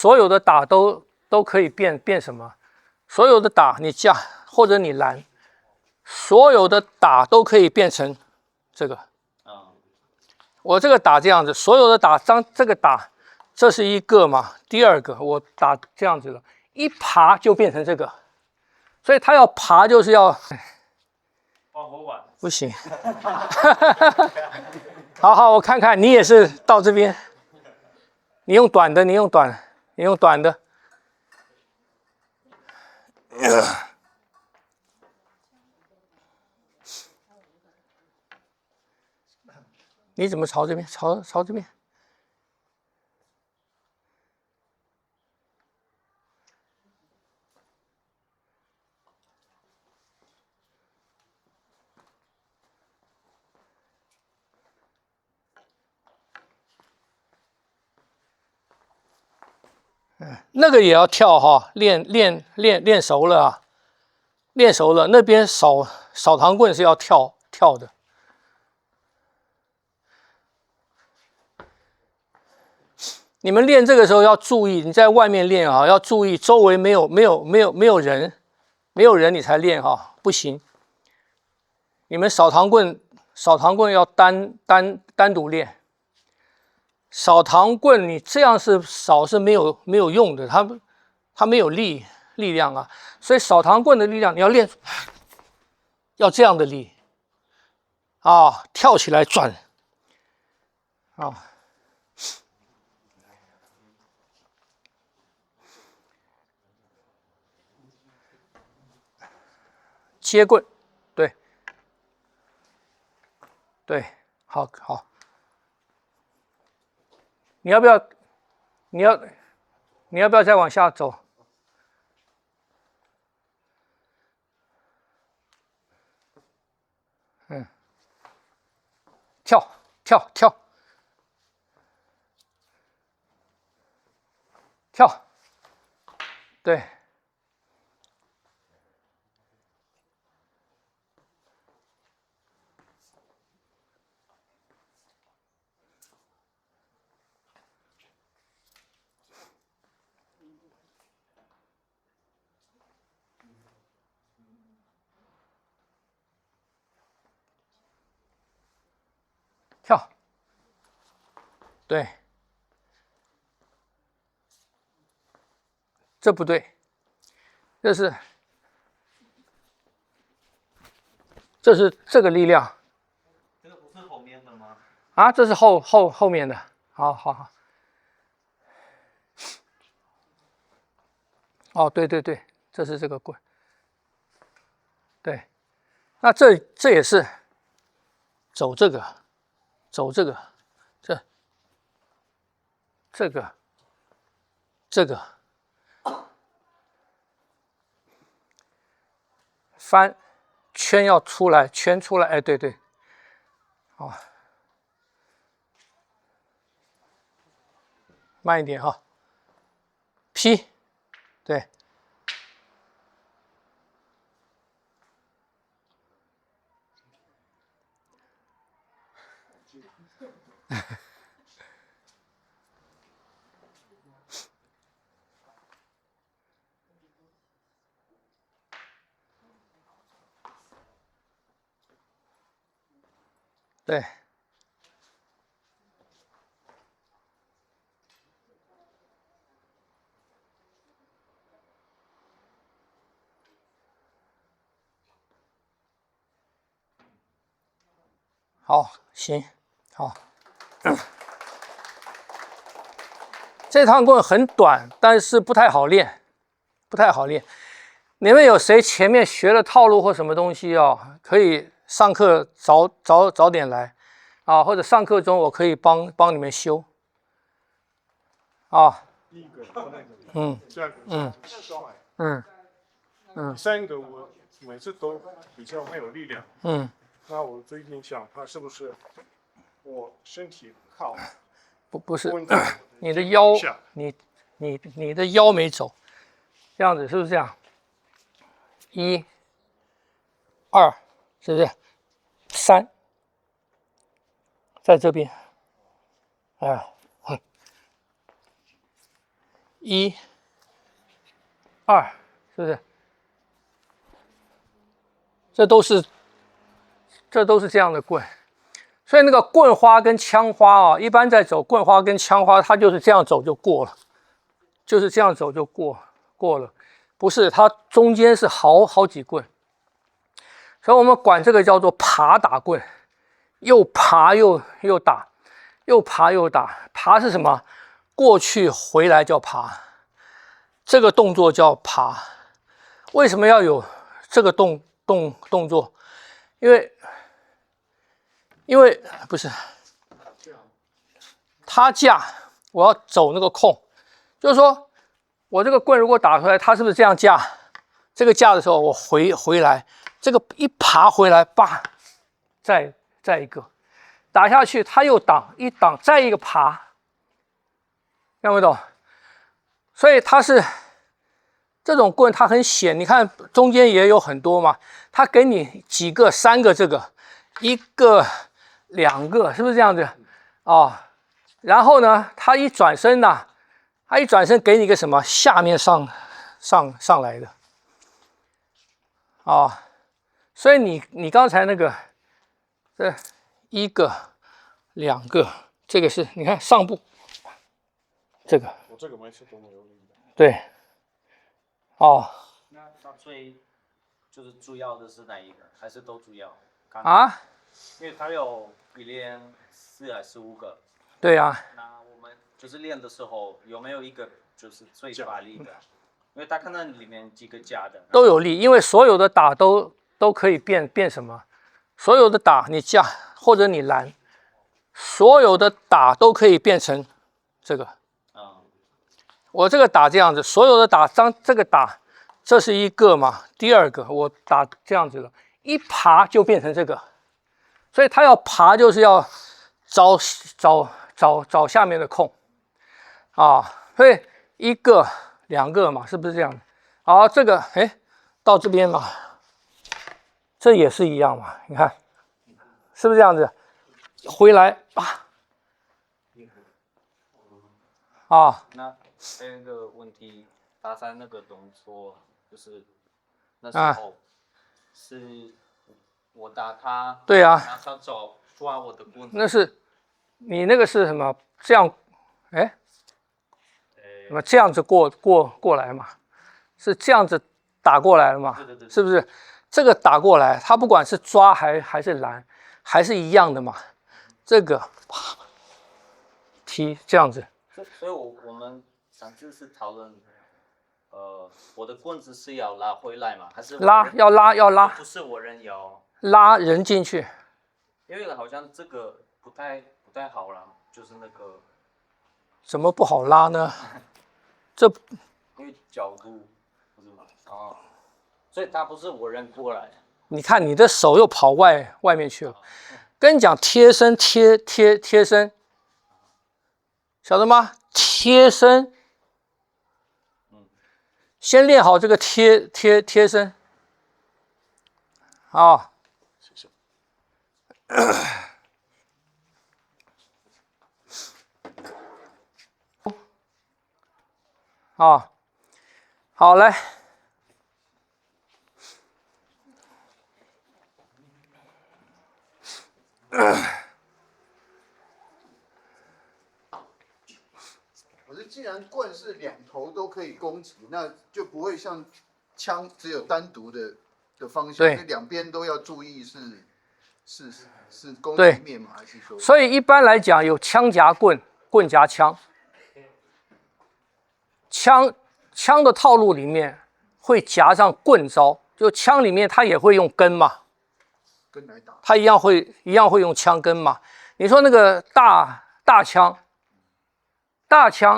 所有的打都可以变什么？所有的打你架或者你拦，所有的打都可以变成这个。我这个打这样子，所有的打当这个打，这是一个嘛？第二个我打这样子了，一爬就变成这个，所以他要爬就是要。放火碗不行。好，我看看你也是到这边，你用短的，你用短的。你怎么朝这边？朝这边。那个也要跳哈，练熟了啊，练熟了。那边扫堂棍是要跳的。你们练这个时候要注意，你在外面练啊，要注意周围没有人，没有人你才练哈，不行。你们扫堂棍要单独练。扫堂棍你这样是扫是没有用的，它没有力量啊，所以扫堂棍的力量你要练，要这样的力啊，跳起来转啊。接棍，对，好，你要不要再往下走？跳，对。跳，对，这不对，这是这个力量。这个不是后面的吗？啊，这是后面的。好。哦，对，这是这个棍。对，那这也是走这个，这个翻圈要出来，圈出来，哎，对，好，慢一点哈。劈，对。对，好，行，好。这趟棍很短，但是不太好练。你们有谁前面学了套路或什么东西啊？可以上课早点来啊，或者上课中我可以帮你们修啊。第一个，第三个我每次都比较没有力量。那我最近想，他是不是我身体靠？不是，你的腰，你的腰没走，这样子是不是这样？1、2，是不是？3，在这边，哎， 1、2，是不是？这都是这样的棍。所以那个棍花跟枪花啊，一般在走棍花跟枪花，它就是这样走就过了，就是这样走就过了，不是它中间是好几棍，所以我们管这个叫做爬打棍，又爬又打，又爬又打。爬是什么？过去回来叫爬，这个动作叫爬。为什么要有这个动作？因为不是他架，我要走那个空，就是说我这个棍如果打出来，它是不是这样架？这个架的时候，我回来，这个一爬回来，叭，再一个打下去，它又挡一挡，再一个爬，看不懂？所以它是这种棍，它很险，你看中间也有很多嘛，它给你几个，3个这个，1个。2个是不是这样子哦？然后呢，他一转身呢，给你一个什么下面上来的哦，所以你刚才那个这1个、2个，这个是你看上部这个，我这个没是多么有力的。对，哦，那最就是主要的是哪一个？还是都主要？啊？因为它有一连4还是5个。对啊。那我们就是练的时候有没有一个就是最发力的？因为它可能里面几个加的都有力，因为所有的打都可以变什么？所有的打你架或者你拦，所有的打都可以变成这个。我这个打这样子，所有的打这个打，这是1个嘛？第2个我打这样子了，一爬就变成这个。所以他要爬，就是要找下面的空啊，所以1个、2个嘛，是不是这样？好，这个到这边嘛，这也是一样嘛，你看是不是这样子？回来啊，那还有一个问题，打三那个动作就是那时候是。我打他，对啊，然后他抓我的棍子。那是你那个是什么？这样，什么这样子过来嘛？是这样子打过来了嘛？对，是不是？这个打过来，他不管是抓还是拦，还是一样的嘛？这个踢这样子。所以我们上次是讨论，我的棍子是要拉回来吗？还是要拉？不是我人摇。拉人进去，因为好像这个不太好啦，就是那个怎么不好拉呢？这因为角度不是吗？哦，所以他不是我人过来。你看你的手又跑外面去了。跟你讲贴身贴身，晓得吗？贴身，先练好这个贴身啊。啊，好来，可是既然棍是2头都可以攻击，那就不会像枪只有单独的方向，对， 2边都要注意是攻击面吗？还是说？所以一般来讲有枪夹棍，棍夹枪。枪的套路里面会夹上棍招，就枪里面它也会用根嘛，跟来打，它一样会用枪根嘛。你说那个大枪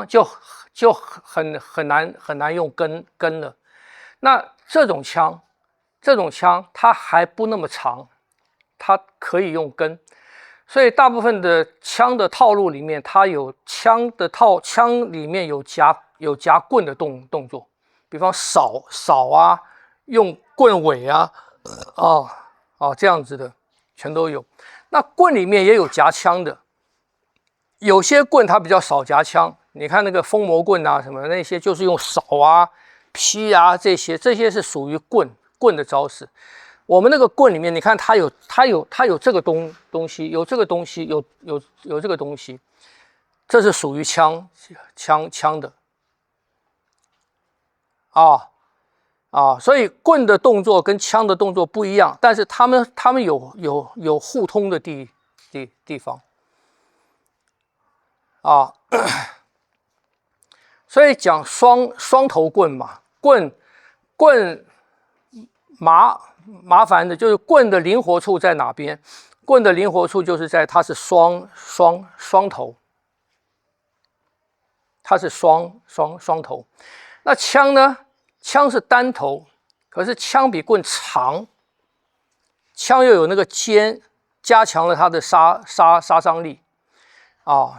就很难用根了。那这种枪它还不那么长，它可以用根。所以大部分的枪的套路里面，它有枪里面有夹棍的动作，比方扫啊，用棍尾啊，这样子的全都有。那棍里面也有夹枪的，有些棍它比较少夹枪，你看那个风魔棍啊什么的那些，就是用扫啊、劈啊这些是属于棍的招式。我们那个棍里面，你看它有这个东西，有这个东西，有这个东西，这是属于枪的所以棍的动作跟枪的动作不一样，但是他们有互通的地方所以讲双头棍嘛，棍麻烦的就是棍的灵活处在哪边？棍的灵活处就是在它是双头，它是双头。那枪呢？枪是单头，可是枪比棍长，枪又有那个尖，加强了它的杀伤力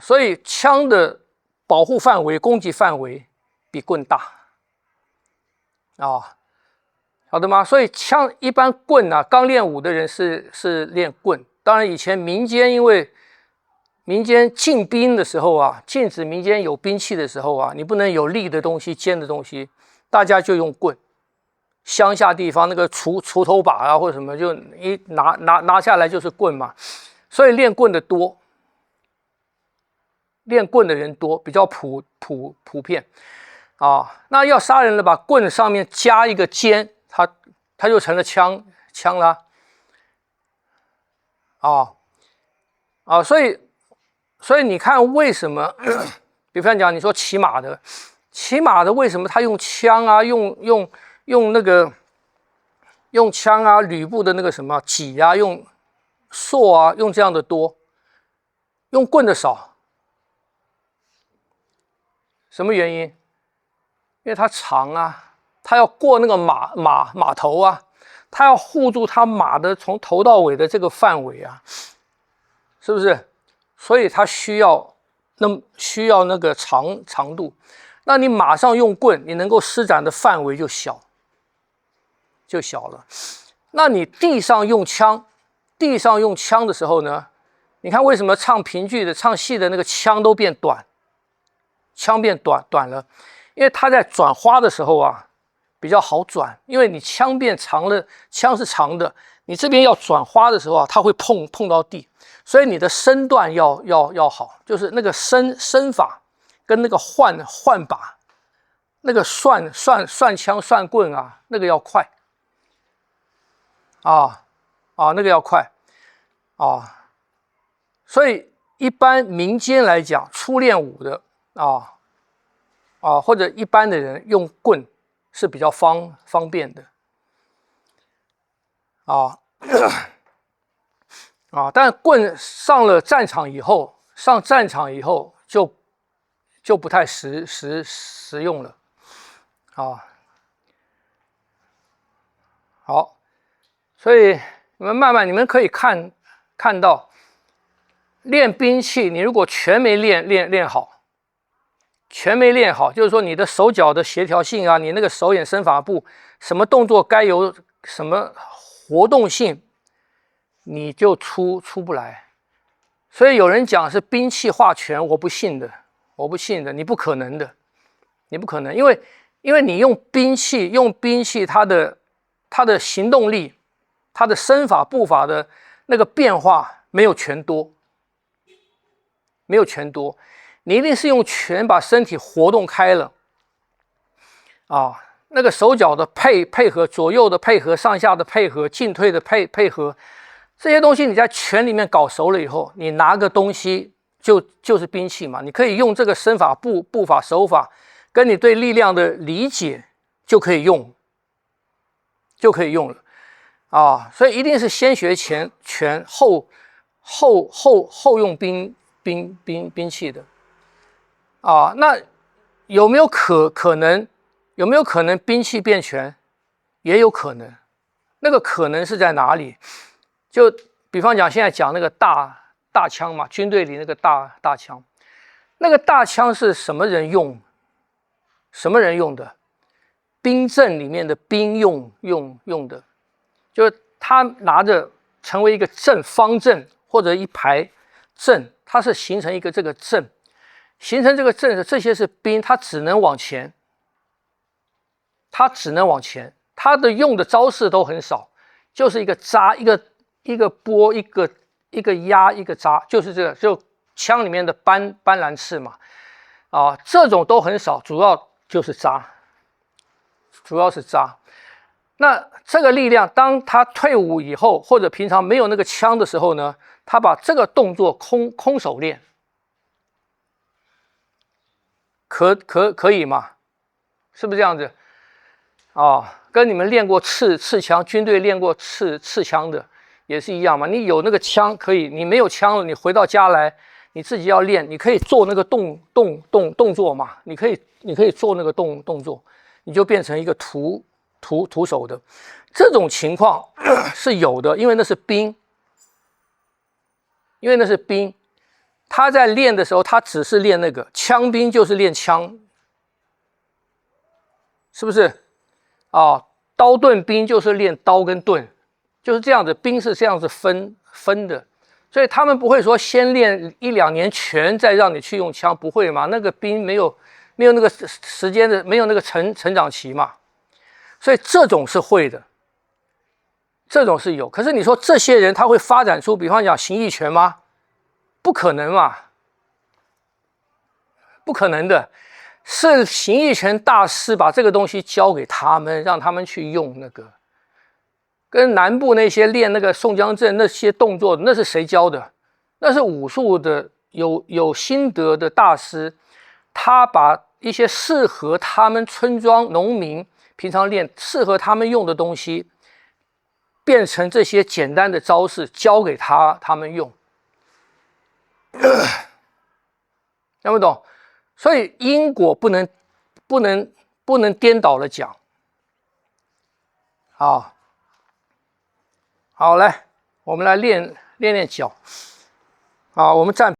所以枪的保护范围、攻击范围比棍大好的吗？所以枪一般棍刚练武的人是练棍。当然以前民间因为民间禁兵的时候禁止民间有兵器的时候你不能有利的东西、尖的东西，大家就用棍。乡下地方那个锄头把或者什么，就一拿下来就是棍嘛，所以练棍的多，练棍的人多，比较普遍那要杀人了，把棍上面加一个尖，它就成了枪啦所以你看为什么比方讲你说骑马的为什么他用枪用那个用枪吕布的那个什么戟用槊用这样的多，用棍的少，什么原因？因为它长它要过那个马头它要护住它马的从头到尾的这个范围是不是？所以它需要那个长度。那你马上用棍，你能够施展的范围就小了。那你地上用枪的时候呢？你看为什么唱评剧的、唱戏的那个枪都变短，枪变短了，因为它在转花的时候比较好转，因为你枪变长了，枪是长的，你这边要转花的时候它会碰到地，所以你的身段要好，就是那个身法跟那个换把，那个算枪算棍那个要快那个要快所以一般民间来讲，初练武的或者一般的人用棍是比较方便的但棍上战场以后就不太实用了好，所以你们慢慢你们可以看到，练兵器你如果全没练好，就是说你的手脚的协调性你那个手眼身法步，什么动作该有什么活动性，你就出不来。所以有人讲是兵器化拳，我不信的，你不可能的，因为你用兵器它的行动力，它的身法步伐的那个变化没有拳多，你一定是用拳把身体活动开了那个手脚的配合，左右的配合，上下的配合，进退的配合，这些东西你在拳里面搞熟了以后，你拿个东西就是兵器嘛，你可以用这个身法步法手法跟你对力量的理解就可以用了所以一定是先学拳后用兵器的那有没有可能兵器变拳？也有可能。那个可能是在哪里？就比方讲现在讲那个大枪嘛，军队里那个大枪，那个大枪是什么人用的？兵阵里面的兵用的，就是他拿着成为一个阵，方阵或者一排阵，它是形成一个这个阵。形成这个阵势，这些是兵，它只能往前，它只能往前，它的用的招式都很少，就是一个扎，一个拨，一个压，一个扎，就是这个，就枪里面的斑斓刺嘛，啊，这种都很少，主要就是扎，主要是扎。那这个力量，当他退伍以后，或者平常没有那个枪的时候呢，他把这个动作空手练。可以吗？是不是这样子？哦，跟你们练过刺枪，军队练过刺枪的也是一样嘛。你有那个枪可以，你没有枪了，你回到家来，你自己要练，你可以做那个动作嘛。你可以做那个动作，你就变成一个徒手的。这种情况是有的，因为那是兵，他在练的时候，他只是练那个枪兵，就是练枪，是不是？啊，刀盾兵就是练刀跟盾，就是这样子，兵是这样子分的，所以他们不会说先练1、2年拳，再让你去用枪，不会嘛？那个兵没有那个时间的，没有那个成长期嘛，所以这种是会的，这种是有。可是你说这些人他会发展出，比方讲形意拳吗？不可能嘛，不可能的，是形意拳大师把这个东西教给他们，让他们去用那个。跟南部那些练那个宋江阵那些动作，那是谁教的？那是武术的有心得的大师，他把一些适合他们村庄农民平常练、适合他们用的东西，变成这些简单的招式，教给他们用。听不懂？所以因果不能颠倒了讲。好，来，我们来练脚。好，我们站。